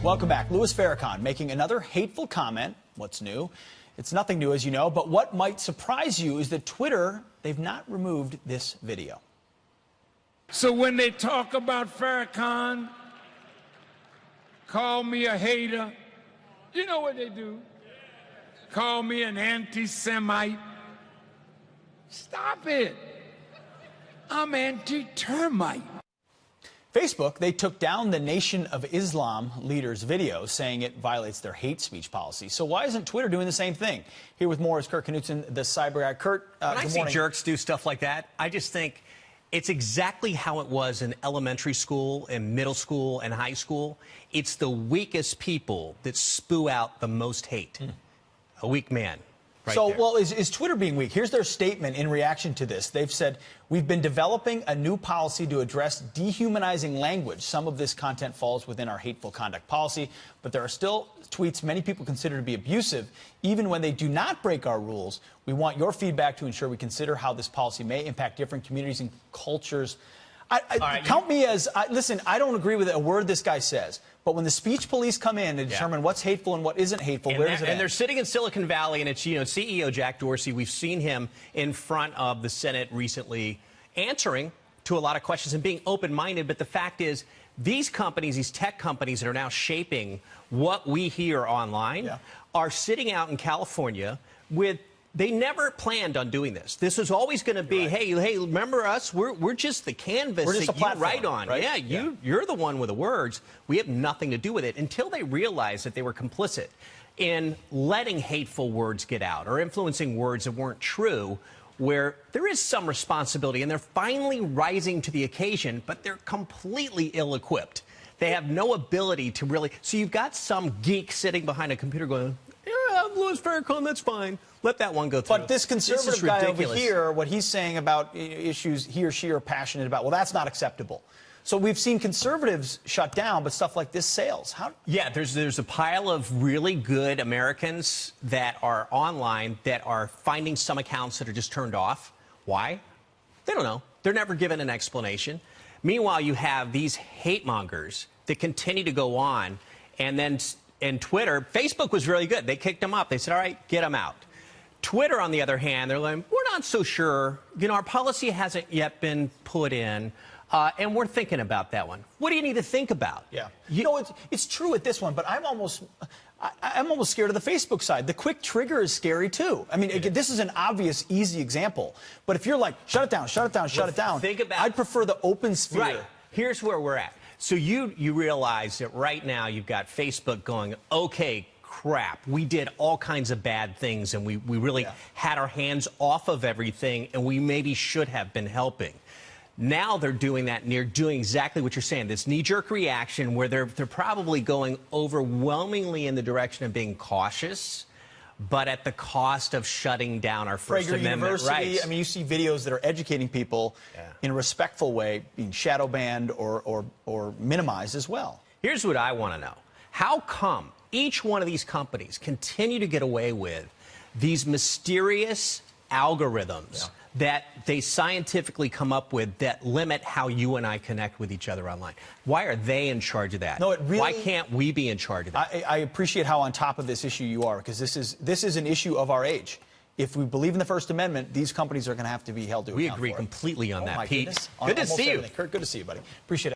Welcome back. Louis Farrakhan making another hateful comment. What's new? It's nothing new, as you know, but what might surprise you is that Twitter, they've not removed this video. So when they talk about Farrakhan, call me a hater, you know what they do? Call me an anti-Semite. Stop it. I'm anti-termite. Facebook, they took down the Nation of Islam leader's video, saying it violates their hate speech policy. So why isn't Twitter doing the same thing? Here with more is Kurt Knutson, the cyber guy. Kurt, when I good see morning. jerks do stuff like that, I just think it's exactly how it was in elementary school and middle school and high school. It's the weakest people that spew out the most hate. A weak man. Right so, there. well, is Twitter being weak? Here's their statement in reaction to this. They've said, we've been developing a new policy to address dehumanizing language. Some of this content falls within our hateful conduct policy, but there are still tweets many people consider to be abusive, even when they do not break our rules. We want your feedback to ensure we consider how this policy may impact different communities and cultures. Count me as, listen, I don't agree with a word this guy says, but when the speech police come in to determine what's hateful and what isn't hateful, where does it end? And they're sitting in Silicon Valley, and it's, you know, CEO Jack Dorsey. We've seen him in front of the Senate recently answering to a lot of questions and being open-minded. But the fact is, these companies, these tech companies that are now shaping what we hear online are sitting out in California with... They never planned on doing this. This was always going to be, hey, remember us? We're just the canvas that you write on. Right? Yeah, you're the one with the words. We have nothing to do with it until they realized that they were complicit in letting hateful words get out or influencing words that weren't true, where there is some responsibility, and they're finally rising to the occasion, but they're completely ill-equipped. They have no ability to really... So you've got some geek sitting behind a computer going, yeah, I'm Louis Farrakhan, that's fine. Let that one go through. But this conservative guy over here, what he's saying about issues he or she are passionate about, well, that's not acceptable. So we've seen conservatives shut down, but stuff like this sails. How? Yeah, there's a pile of really good Americans that are online that are finding some accounts that are just turned off. Why? They don't know. They're never given an explanation. Meanwhile, you have these hate mongers that continue to go on, and then in Twitter, Facebook was really good. They kicked them up. They said, all right, get them out. Twitter, on the other hand, they're like, we're not so sure. You know, our policy hasn't yet been put in, and we're thinking about that one. What do you need to think about? Yeah. You know, it's true at this one, but I'm almost scared of the Facebook side. The quick trigger is scary, too. I mean, again, this is an obvious, easy example. But if you're like, shut it down, shut it down, shut it down, I'd prefer the open sphere. Right. Here's where we're at. So you realize that right now you've got Facebook going, okay, crap, we did all kinds of bad things, and we really had our hands off of everything, and we maybe should have been helping. Now they're doing that, and they're doing exactly what you're saying, this knee-jerk reaction where they're probably going overwhelmingly in the direction of being cautious, but at the cost of shutting down our First Amendment rights. I mean, you see videos that are educating people in a respectful way, being shadow banned or minimized as well. Here's what I want to know. How come each one of these companies continue to get away with these mysterious algorithms that they scientifically come up with that limit how you and I connect with each other online? Why are they in charge of that? No, it really, why can't we be in charge of that? I appreciate how on top of this issue you are, because this is an issue of our age. If we believe in the First Amendment, these companies are going to have to be held to account. We agree completely on that, Pete. Goodness. Good to see you. Kurt, good to see you, buddy. Appreciate it.